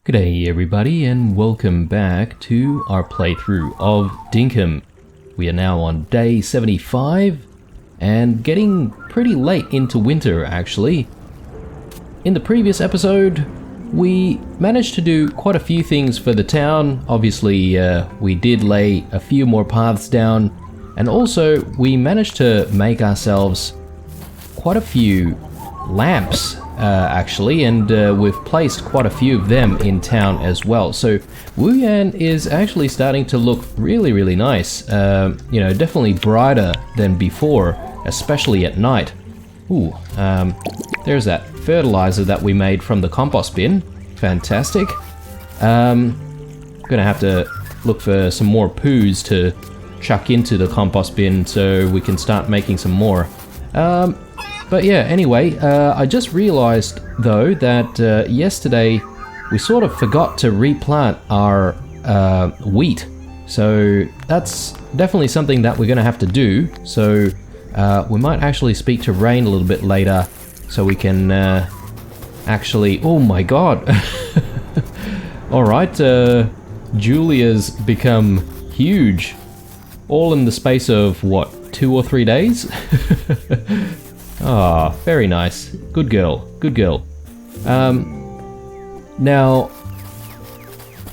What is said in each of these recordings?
G'day everybody and welcome back to our playthrough of Dinkum. We are now on day 75 and getting pretty late into winter actually. In the previous episode we managed to do quite a few things for the town. Obviously we did lay a few more paths down, and also we managed to make ourselves quite a few lamps actually, and we've placed quite a few of them in town as well. So Wuyan is actually starting to look really nice. You know, definitely brighter than before, especially at night. Ooh, there's that fertilizer that we made from the compost bin. Fantastic. Gonna have to look for some more poos to chuck into the compost bin so we can start making some more. But yeah, anyway, I just realized though that yesterday we sort of forgot to replant our wheat. So that's definitely something that we're going to have to do. So we might actually speak to Rain a little bit later so we can actually... Oh my god! Alright, Julia's become huge. All in the space of, what, 2 or 3 days? Ah, very nice. Good girl. Good girl. Now,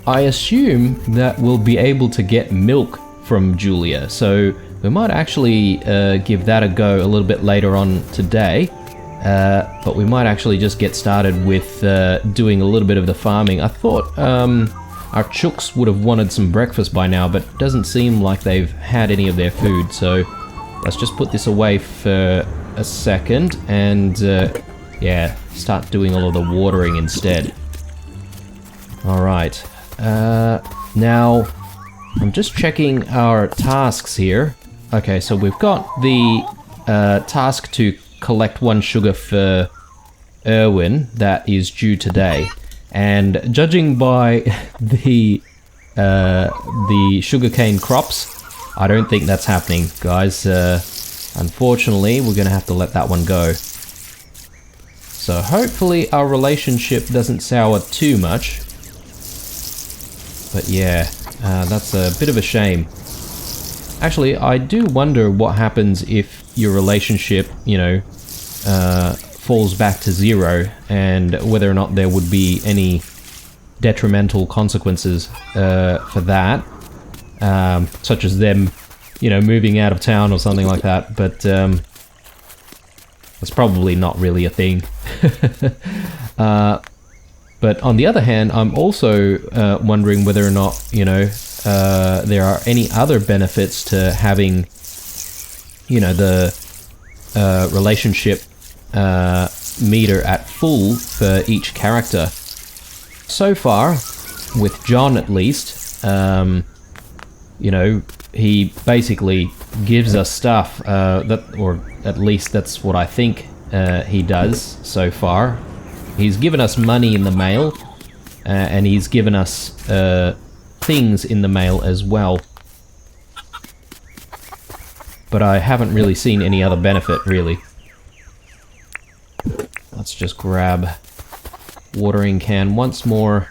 I assume that we'll be able to get milk from Julia, so we might actually give that a go a little bit later on today. But we might actually just get started with doing a little bit of the farming. I thought our chooks would have wanted some breakfast by now, but it doesn't seem like they've had any of their food, so let's just put this away for a second and yeah, start doing all of the watering instead. Alright, now I'm just checking our tasks here. Okay, so we've got the task to collect 1 sugar for Erwin that is due today, and judging by the sugarcane crops, I don't think that's happening, guys. Unfortunately, we're gonna have to let that one go. So hopefully our relationship doesn't sour too much. But yeah, that's a bit of a shame. Actually, I do wonder what happens if your relationship, you know, falls back to 0, and whether or not there would be any detrimental consequences for that. Such as them, you know, moving out of town or something like that, but that's probably not really a thing. But on the other hand, I'm also wondering whether or not, you know, there are any other benefits to having, you know, the relationship meter at full for each character. So far, with John at least, you know, he basically gives us stuff, or at least that's what I think he does so far. He's given us money in the mail, and he's given us things in the mail as well. But I haven't really seen any other benefit, really. Let's just grab watering can once more.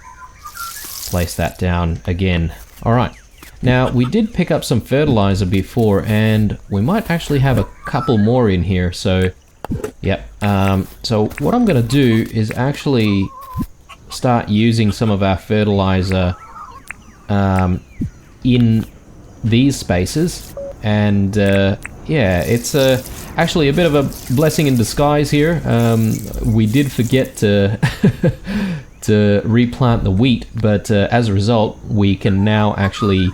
Place that down again. Alright. Now, we did pick up some fertilizer before, and we might actually have a couple more in here, so... Yep. So what I'm going to do is actually start using some of our fertilizer in these spaces, and yeah, it's actually a bit of a blessing in disguise here. We did forget to to replant the wheat, but as a result, we can now actually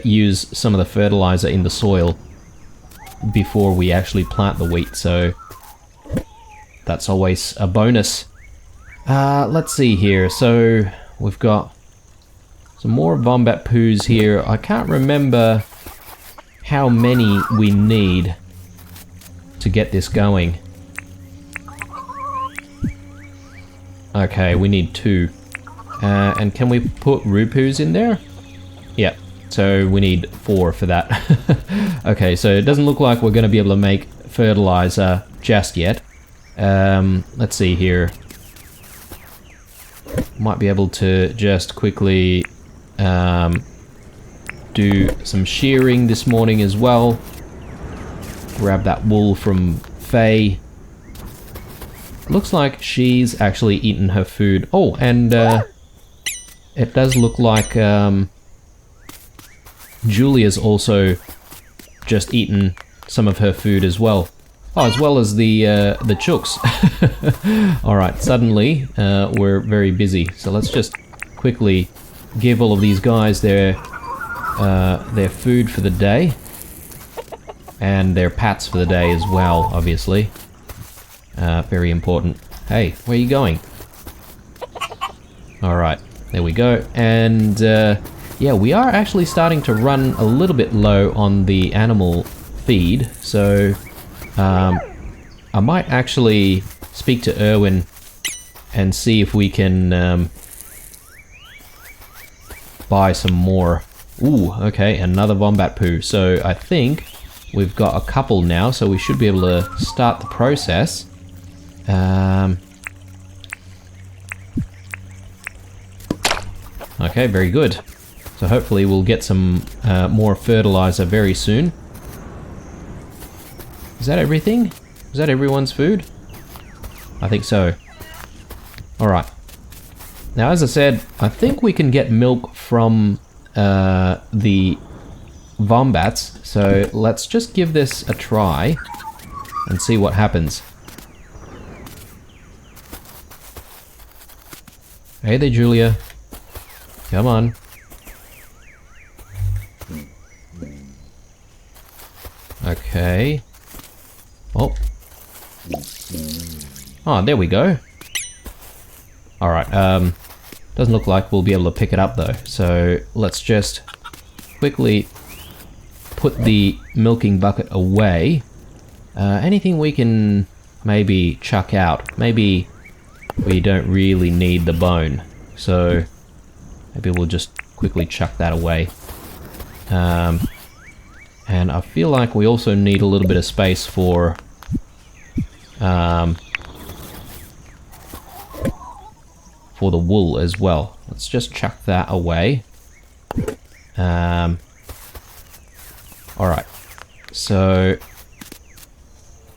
use some of the fertilizer in the soil before we actually plant the wheat, so that's always a bonus. Let's see here. So we've got some more Vombat poos here. I can't remember how many we need to get this going. Okay, we need 2. And can we put Rupoos in there? Yeah, so we need 4 for that. Okay, so it doesn't look like we're going to be able to make fertilizer just yet. Let's see here. Might be able to just quickly do some shearing this morning as well. Grab that wool from Faye. Looks like she's actually eaten her food. Oh, and it does look like Julia's also just eaten some of her food as well. Oh, as well as the chooks. Alright, suddenly we're very busy. So let's just quickly give all of these guys their food for the day. And their pats for the day as well, obviously. Very important. Hey, where are you going? Alright, there we go. And yeah, we are actually starting to run a little bit low on the animal feed. So I might actually speak to Erwin and see if we can buy some more. Ooh, okay, another Vombat poo. So I think we've got a couple now, so we should be able to start the process. Okay, very good. So hopefully we'll get some more fertilizer very soon. Is that everything? Is that everyone's food? I think so. Alright. Now, as I said, I think we can get milk from the Vombats, so let's just give this a try and see what happens. Hey there, Julia. Come on. Okay. Oh. Oh, there we go. Alright, doesn't look like we'll be able to pick it up though, so let's just quickly put the milking bucket away. Anything we can maybe chuck out. Maybe we don't really need the bone, so maybe we'll just quickly chuck that away. And I feel like we also need a little bit of space for the wool as well. Let's just chuck that away. Alright, so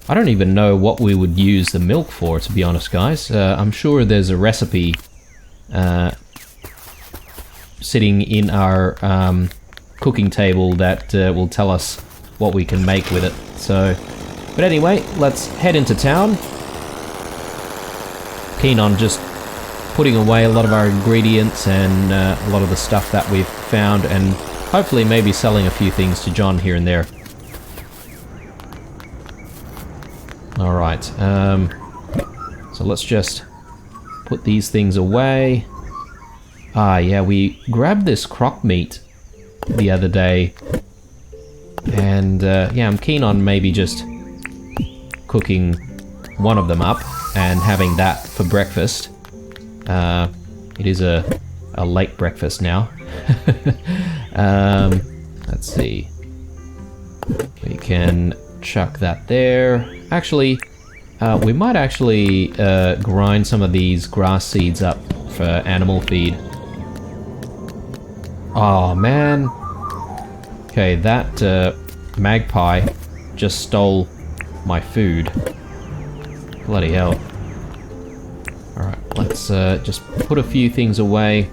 I don't even know what we would use the milk for, to be honest, guys. I'm sure there's a recipe sitting in our cooking table that will tell us what we can make with it. So, but anyway, let's head into town. Keen on just putting away a lot of our ingredients and a lot of the stuff that we've found, and hopefully maybe selling a few things to John here and there. Alright, so let's just put these things away. Ah, yeah, we grabbed this croc meat the other day, and yeah, I'm keen on maybe just cooking one of them up and having that for breakfast. It is a late breakfast now. Let's see. We can chuck that there. Actually, we might actually grind some of these grass seeds up for animal feed. Oh man. Okay, that magpie just stole my food. Bloody hell. Alright, let's just put a few things away.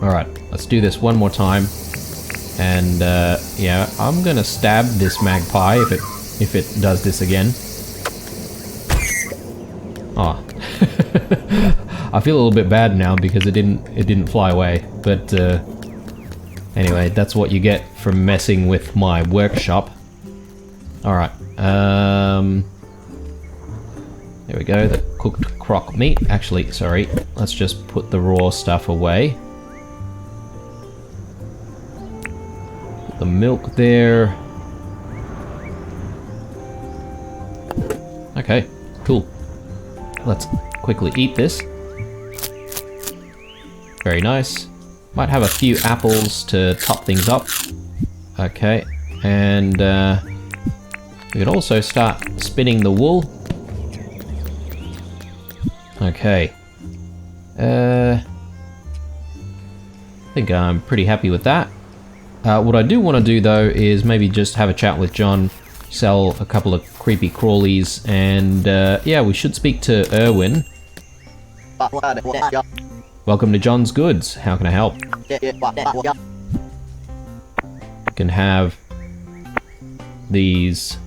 Alright, let's do this one more time. And yeah, I'm gonna stab this magpie if it does this again. Oh. I feel a little bit bad now because it didn't fly away, but anyway, that's what you get from messing with my workshop. Alright, there we go, the cooked croc meat. Actually, sorry, let's just put the raw stuff away. Put the milk there. Okay, cool. Let's quickly eat this. Very nice. Might have a few apples to top things up. Okay, and We could also start spinning the wool. Okay. I think I'm pretty happy with that. What I do want to do though is maybe just have a chat with John, sell a couple of creepy crawlies, and yeah, we should speak to Erwin. Welcome to John's Goods. How can I help? You can have these,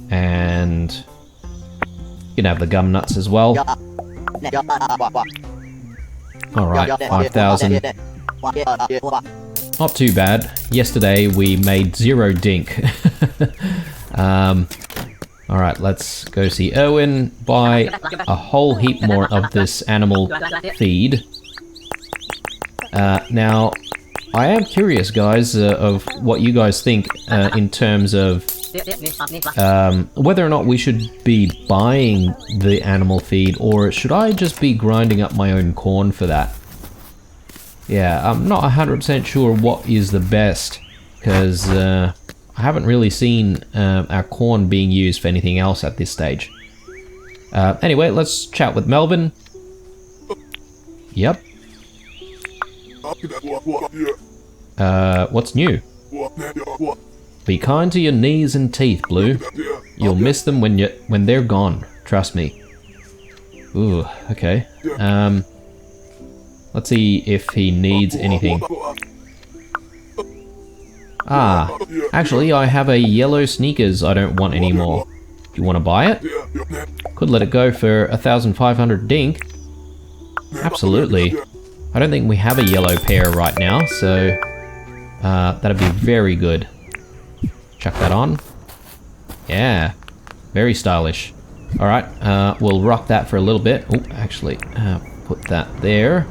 and you can have the gum nuts as well. Alright, 5,000. Not too bad. Yesterday we made 0 dink. Alright, let's go see Erwin, buy a whole heap more of this animal feed. Now, I am curious, guys, of what you guys think in terms of whether or not we should be buying the animal feed, or should I just be grinding up my own corn for that? Yeah, I'm not 100% sure what is the best, because I haven't really seen our corn being used for anything else at this stage. Anyway, let's chat with Melvin. Yep. What's new? Be kind to your knees and teeth, Blue. You'll miss them when they're gone. Trust me. Ooh, okay. Let's see if he needs anything. Ah, actually, I have a yellow sneakers I don't want anymore. Do you want to buy it? Could let it go for 1,500 dink. Absolutely. I don't think we have a yellow pair right now, so that'd be very good. Chuck that on. Yeah, very stylish. Alright, we'll rock that for a little bit. Oh, actually, put that there.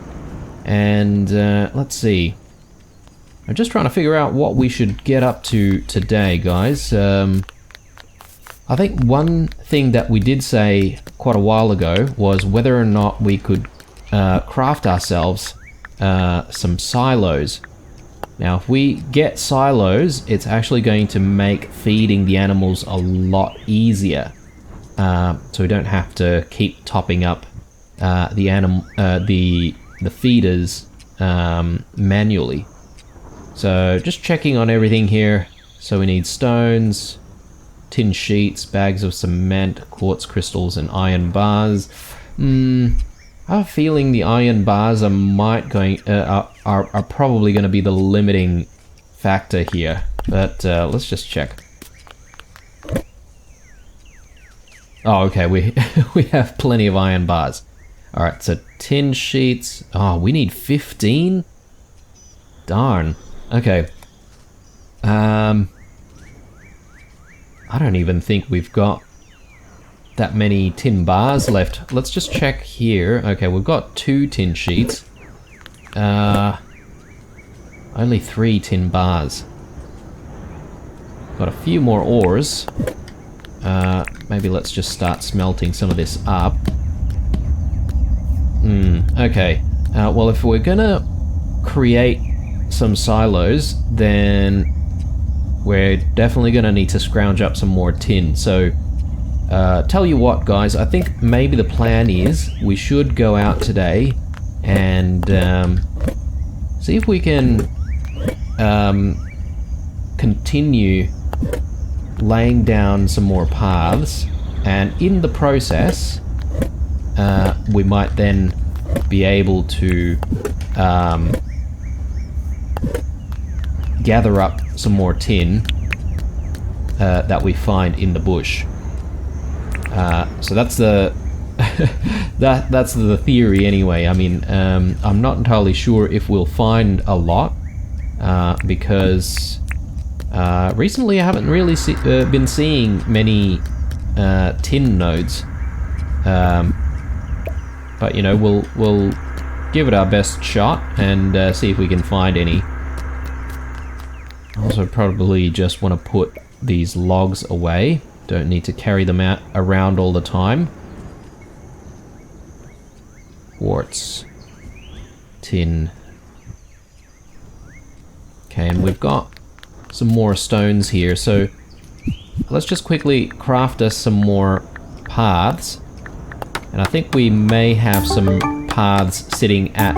And let's see. I'm just trying to figure out what we should get up to today, guys. I think one thing that we did say quite a while ago was whether or not we could craft ourselves some silos. Now, if we get silos, it's actually going to make feeding the animals a lot easier. So we don't have to keep topping up the feeders manually. So just checking on everything here. So we need stones, tin sheets, bags of cement, quartz crystals, and iron bars. I have a feeling the iron bars are probably going to be the limiting factor here. But let's just check. Oh, okay, we have plenty of iron bars. All right, so tin sheets. Oh, we need 15. Darn. Okay. I don't even think we've got that many tin bars left. Let's just check here. Okay, we've got 2 tin sheets. Only 3 tin bars. Got a few more ores. Maybe let's just start smelting some of this up. Okay. Well, if we're gonna create some silos, then we're definitely gonna need to scrounge up some more tin. So, tell you what, guys, I think maybe the plan is we should go out today and see if we can continue laying down some more paths, and in the process we might then be able to gather up some more tin that we find in the bush. So that's the that's the theory anyway. I mean, I'm not entirely sure if we'll find a lot because recently I haven't really been seeing many tin nodes. But you know, we'll give it our best shot and see if we can find any. I also probably just want to put these logs away. Don't need to carry them around all the time. Quartz. Tin. Okay, and we've got some more stones here, so let's just quickly craft us some more paths. And I think we may have some paths sitting at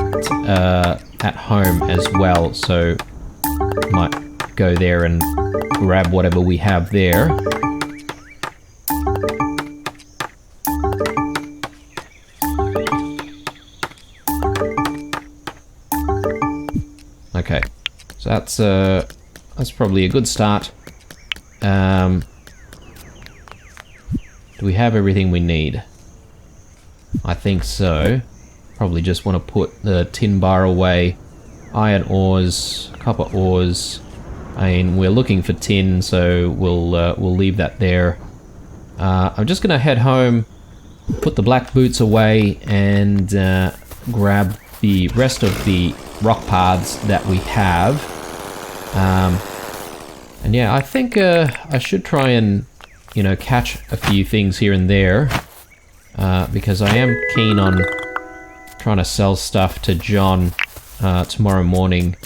home as well, so might go there and grab whatever we have there. Okay, so that's probably a good start. Do we have everything we need? I think so. Probably just want to put the tin bar away. Iron ores, copper ores. I mean, we're looking for tin, so we'll leave that there. I'm just gonna head home, put the black boots away, and grab the rest of the rock paths that we have. And yeah, I think I should try and, you know, catch a few things here and there, because I am keen on trying to sell stuff to John tomorrow morning.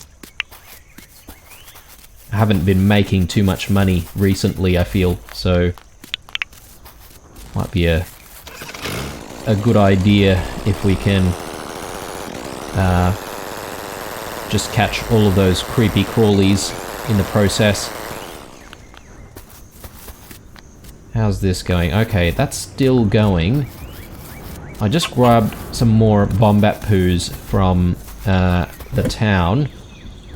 I haven't been making too much money recently, I feel, so might be a good idea if we can just catch all of those creepy crawlies in the process. How's this going? Okay, that's still going. I just grabbed some more Vombat poos from the town,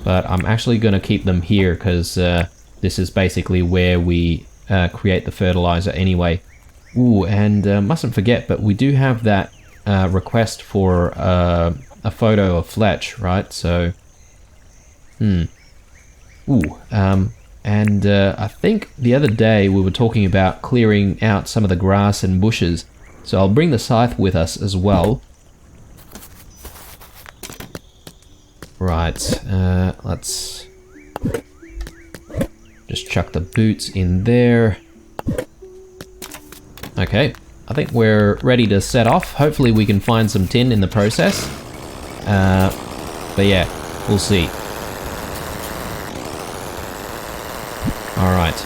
but I'm actually going to keep them here because this is basically where we create the fertilizer anyway. Ooh, and mustn't forget, but we do have that request for a photo of Fletch, right? So, ooh, and I think the other day we were talking about clearing out some of the grass and bushes. So I'll bring the scythe with us as well. Right, let's just chuck the boots in there. Okay, I think we're ready to set off. Hopefully we can find some tin in the process. But yeah, we'll see. Alright,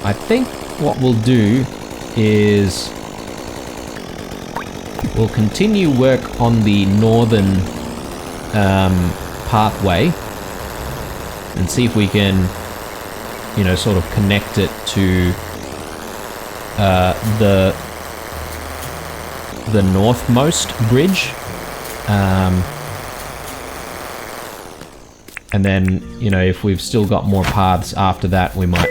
I think what we'll do is we'll continue work on the northern pathway and see if we can, you know, sort of connect it to the northmost bridge, and then, you know, if we've still got more paths after that, we might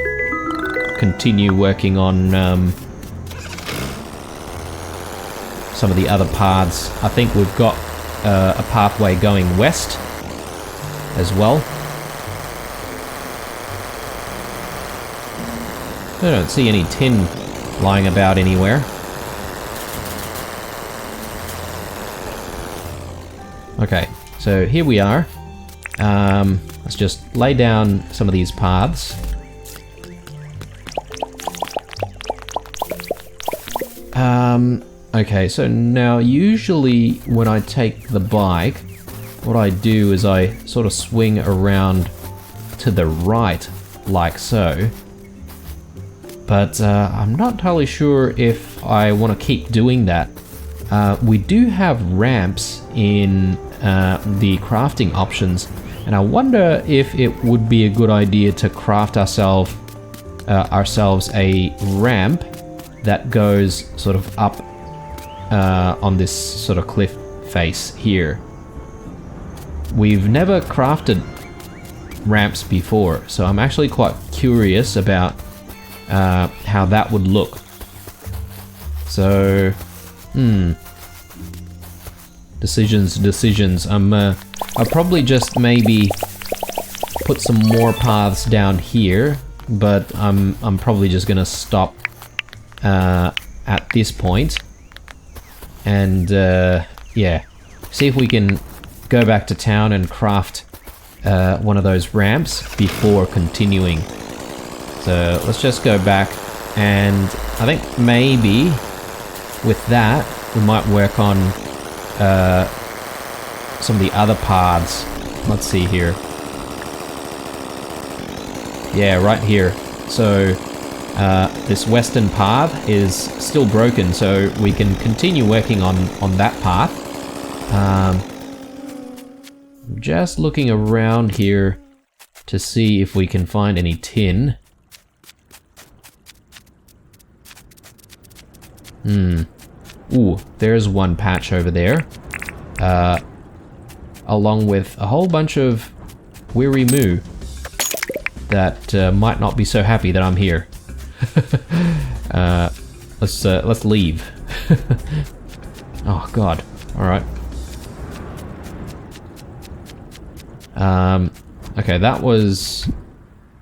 continue working on some of the other paths. I think we've got a pathway going west as well. I don't see any tin lying about anywhere. Okay, so here we are. Let's just lay down some of these paths. Okay, so now usually when I take the bike, what I do is I sort of swing around to the right, like so. But I'm not entirely sure if I want to keep doing that. We do have ramps in the crafting options, and I wonder if it would be a good idea to craft ourselves a ramp that goes sort of up on this sort of cliff face here. We've never crafted ramps before, so I'm actually quite curious about how that would look. So, decisions. I'll probably just maybe put some more paths down here, but I'm probably just gonna stop at this point, and yeah, see if we can go back to town and craft one of those ramps before continuing. So let's just go back, and I think maybe with that we might work on some of the other paths. Let's see here. Yeah, right here. So this western path is still broken, so we can continue working on that path. Just looking around here to see if we can find any tin. Ooh, there's one patch over there. Along with a whole bunch of weary moo that might not be so happy that I'm here. Let's leave. Oh god. Alright. Okay, that was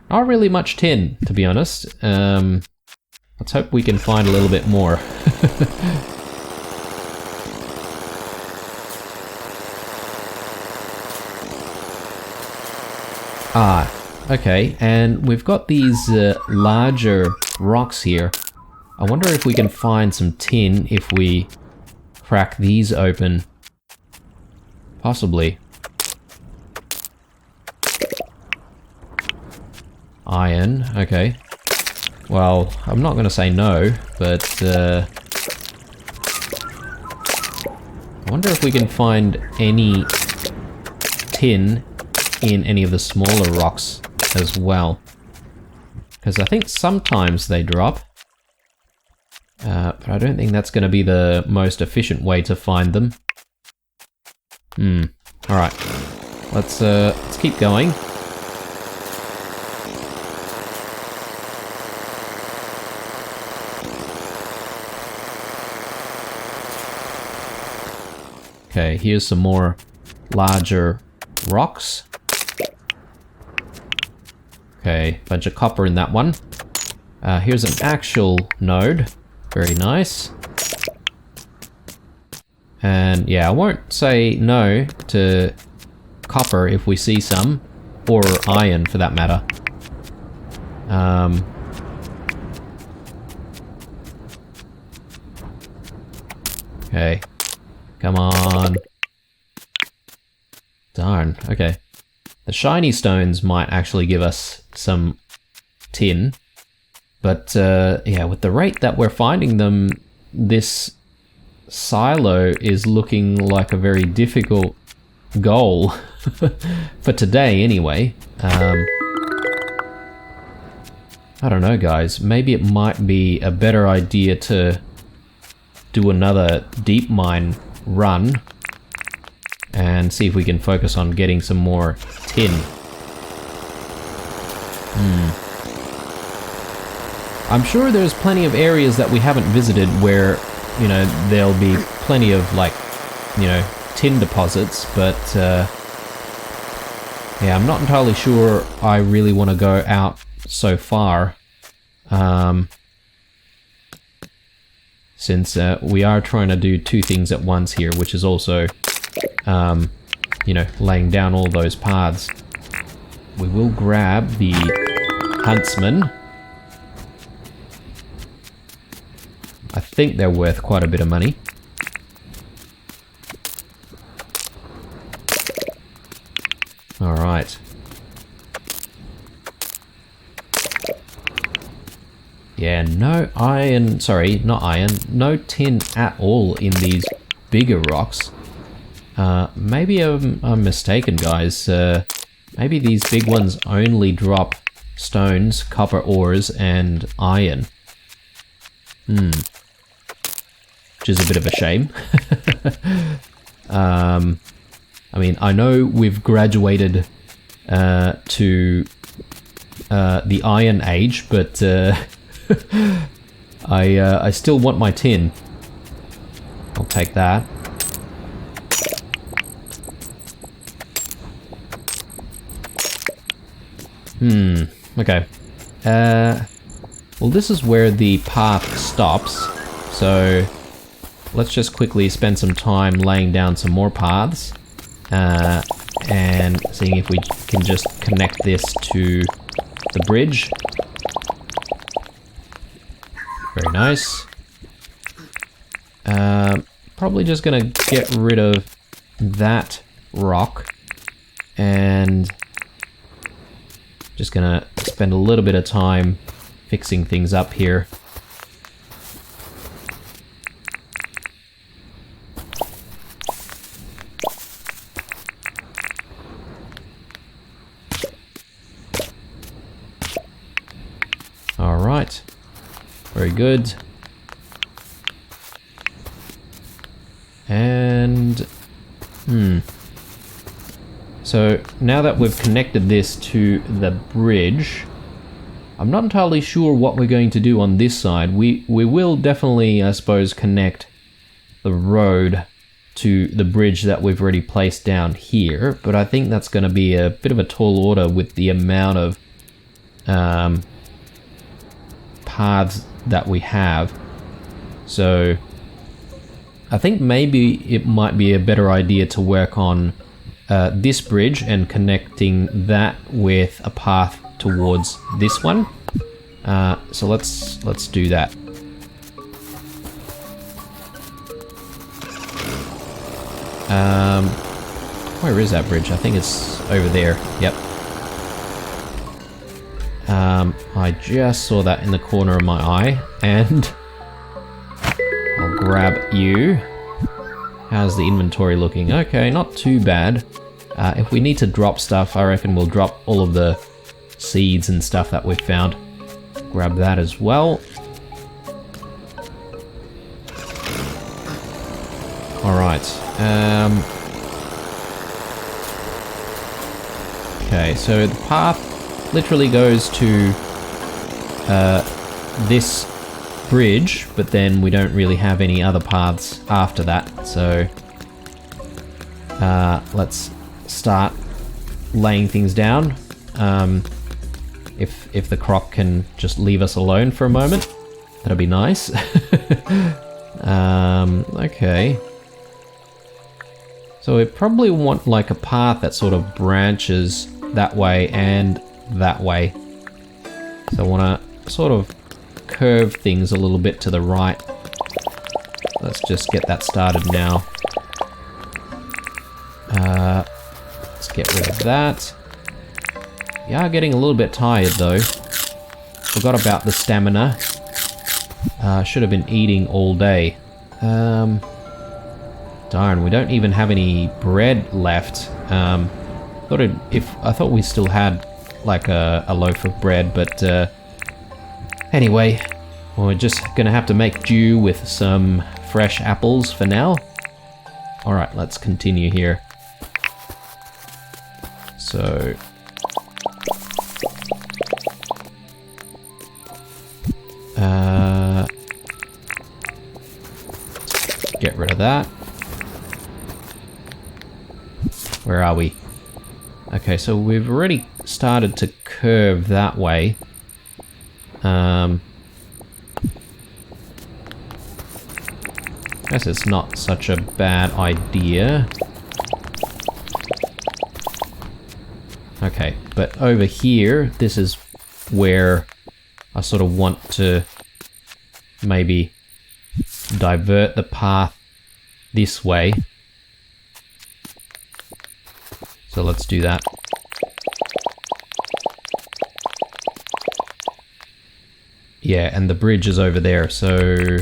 not really much tin, to be honest. Let's hope we can find a little bit more. Ah, okay, and we've got these larger rocks here. I wonder if we can find some tin if we crack these open. Possibly. Iron, okay. Well, I'm not going to say no, but I wonder if we can find any tin in any of the smaller rocks as well. Because I think sometimes they drop. But I don't think that's going to be the most efficient way to find them. Alright. Let's keep going. Okay, here's some more larger rocks. Okay, bunch of copper in that one. Here's an actual node. Very nice. And yeah, I won't say no to copper if we see some, or iron for that matter. Okay. Come on. Darn, okay. The shiny stones might actually give us some tin. But, yeah, with the rate that we're finding them, this silo is looking like a very difficult goal. For today, anyway. I don't know, guys. Maybe it might be a better idea to do another deep mine run and see if we can focus on getting some more tin. I'm sure there's plenty of areas that we haven't visited where, you know, there'll be plenty of, like, you know, tin deposits, but yeah, I'm not entirely sure I really want to go out so far. Since we are trying to do two things at once here, which is also, you know, laying down all those paths. We will grab the huntsman. I think they're worth quite a bit of money. Alright. Yeah, no iron, sorry, not iron, no tin at all in these bigger rocks. Maybe I'm mistaken, guys. Maybe these big ones only drop stones, copper ores, and iron. Which is a bit of a shame. I mean, I know we've graduated to the Iron Age, but I still want my tin. I'll take that. Okay. Well, this is where the path stops, so let's just quickly spend some time laying down some more paths, and seeing if we can just connect this to the bridge. Very nice. Probably just gonna get rid of that rock, and just gonna spend a little bit of time fixing things up here. Alright, very good. And... So, now that we've connected this to the bridge, I'm not entirely sure what we're going to do on this side. We will definitely, I suppose, connect the road to the bridge that we've already placed down here, but I think that's going to be a bit of a tall order with the amount of paths that we have. So I think maybe it might be a better idea to work on this bridge and connecting that with a path towards this one. So let's do that. Where is that bridge? I think it's over there. Yep. I just saw that in the corner of my eye, and I'll grab you. How's the inventory looking? Okay, not too bad. If we need to drop stuff, I reckon we'll drop all of the seeds and stuff that we've found. Grab that as well. Alright. Okay, so the path literally goes to this bridge, but then we don't really have any other paths after that, so let's start laying things down. If the croc can just leave us alone for a moment, that'd be nice. Okay. So we probably want like a path that sort of branches that way and that way. So I want to sort of curve things a little bit to the right. Let's just get that started now. Let's get rid of that. We are getting a little bit tired though. Forgot about the stamina. Should have been eating all day. Darn, we don't even have any bread left. I thought we still had like a loaf of bread, but anyway, we're just gonna have to make do with some fresh apples for now. Alright, let's continue here. So get rid of that. Where are we? Okay, so we've already started to curve that way. Guess it's not such a bad idea. Okay, but over here, this is where I sort of want to maybe divert the path this way. So let's do that. Yeah, and the bridge is over there, so...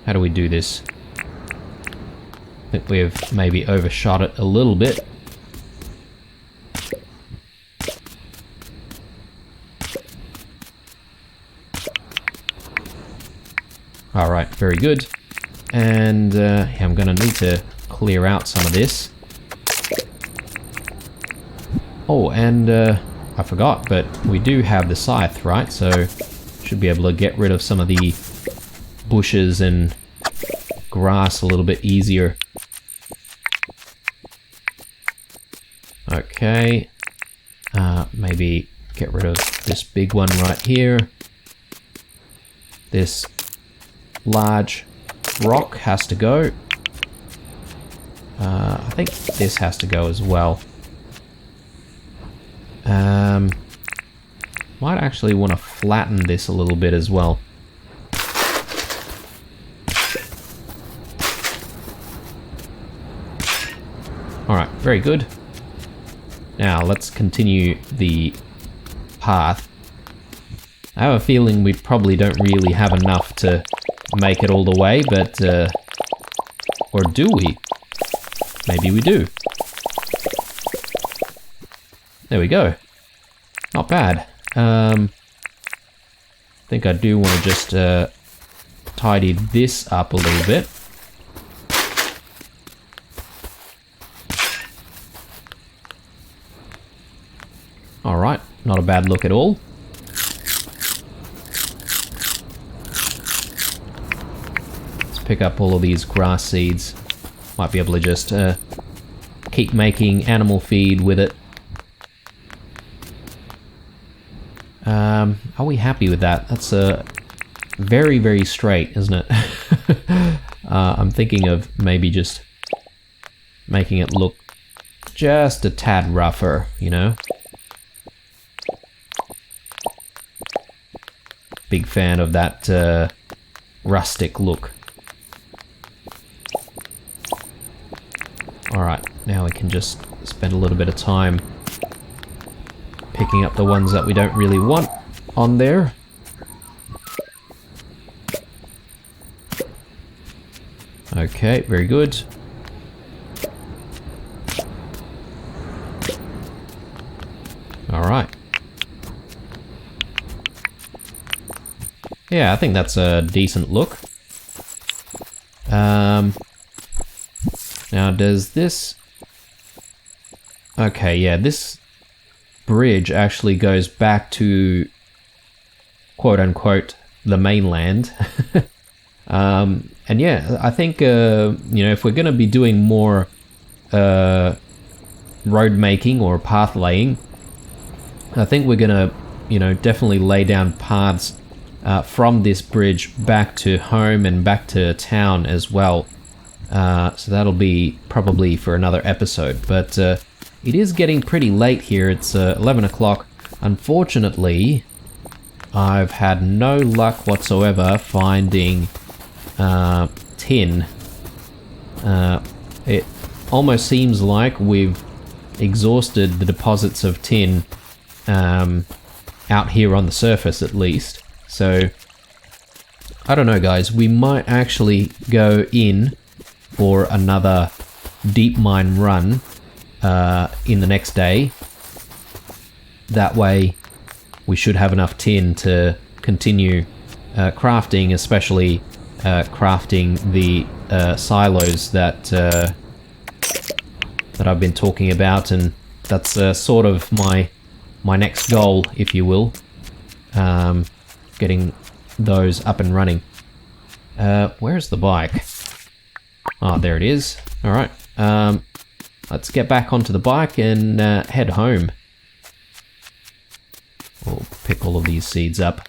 how do we do this? I think we've maybe overshot it a little bit. Alright, very good. And yeah, I'm gonna need to clear out some of this. Oh, and I forgot, but we do have the scythe, right? So should be able to get rid of some of the bushes and grass a little bit easier. Okay. Maybe get rid of this big one right here. This large rock has to go. I think this has to go as well. Might actually want to flatten this a little bit as well. Alright, very good. Now, let's continue the path. I have a feeling we probably don't really have enough to make it all the way, but... or do we? Maybe we do. There we go. Not bad. I think I do want to just tidy this up a little bit. Alright, not a bad look at all. Let's pick up all of these grass seeds. Might be able to just keep making animal feed with it. Are we happy with that? That's very, very straight, isn't it? I'm thinking of maybe just making it look just a tad rougher, you know? Big fan of that rustic look. Alright, now we can just spend a little bit of time picking up the ones that we don't really want on there. Okay, very good. Alright. Yeah, I think that's a decent look. Now does this... Okay, yeah, this bridge actually goes back to quote-unquote the mainland. And yeah, I think, you know, if we're going to be doing more road making or path laying, I think we're going to, you know, definitely lay down paths from this bridge back to home and back to town as well. So that'll be probably for another episode. But it is getting pretty late here. It's 11 o'clock. Unfortunately, I've had no luck whatsoever finding tin. It almost seems like we've exhausted the deposits of tin out here on the surface at least. So, I don't know guys, we might actually go in for another deep mine run in the next day. That way we should have enough tin to continue crafting, especially crafting the silos that that I've been talking about, and that's sort of my next goal, if you will. Getting those up and running. Where's the bike? Oh, there it is. Alright, let's get back onto the bike and head home. We'll pick all of these seeds up.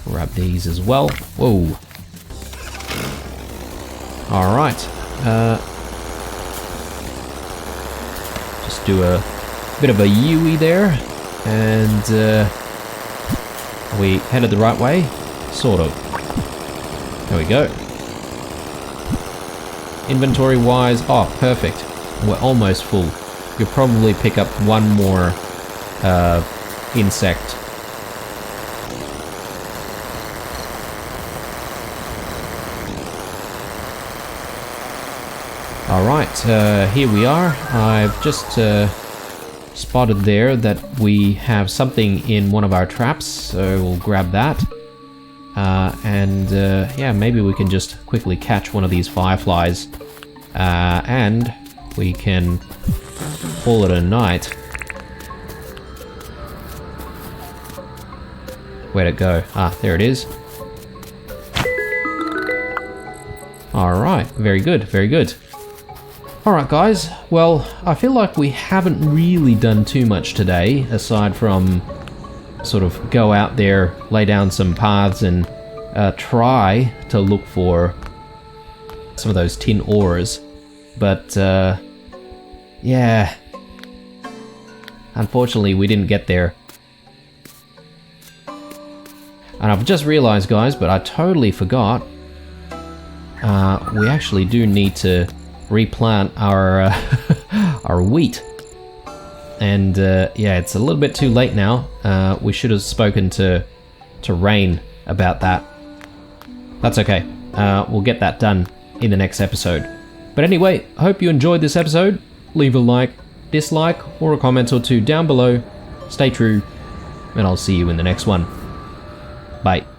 Grab these as well. Whoa. Alright. Just do a bit of a U-ey there. And are we headed the right way? Sort of. There we go. Inventory wise, oh perfect. We're almost full. You'll probably pick up one more insect. Alright, here we are. I've just spotted there that we have something in one of our traps, so we'll grab that. Yeah, maybe we can just quickly catch one of these fireflies. And we can call it a night. Where'd it go? Ah, there it is. Alright, very good, very good. Alright guys, well, I feel like we haven't really done too much today, aside from sort of go out there, lay down some paths and try to look for some of those tin ores. But, yeah, unfortunately we didn't get there. And I've just realized, guys, but I totally forgot, we actually do need to replant our our wheat. And yeah, it's a little bit too late now. We should have spoken to Rain about that. That's okay. We'll get that done in the next episode. But anyway, hope you enjoyed this episode. Leave a like, dislike, or a comment or two down below. Stay true, and I'll see you in the next one. Bye.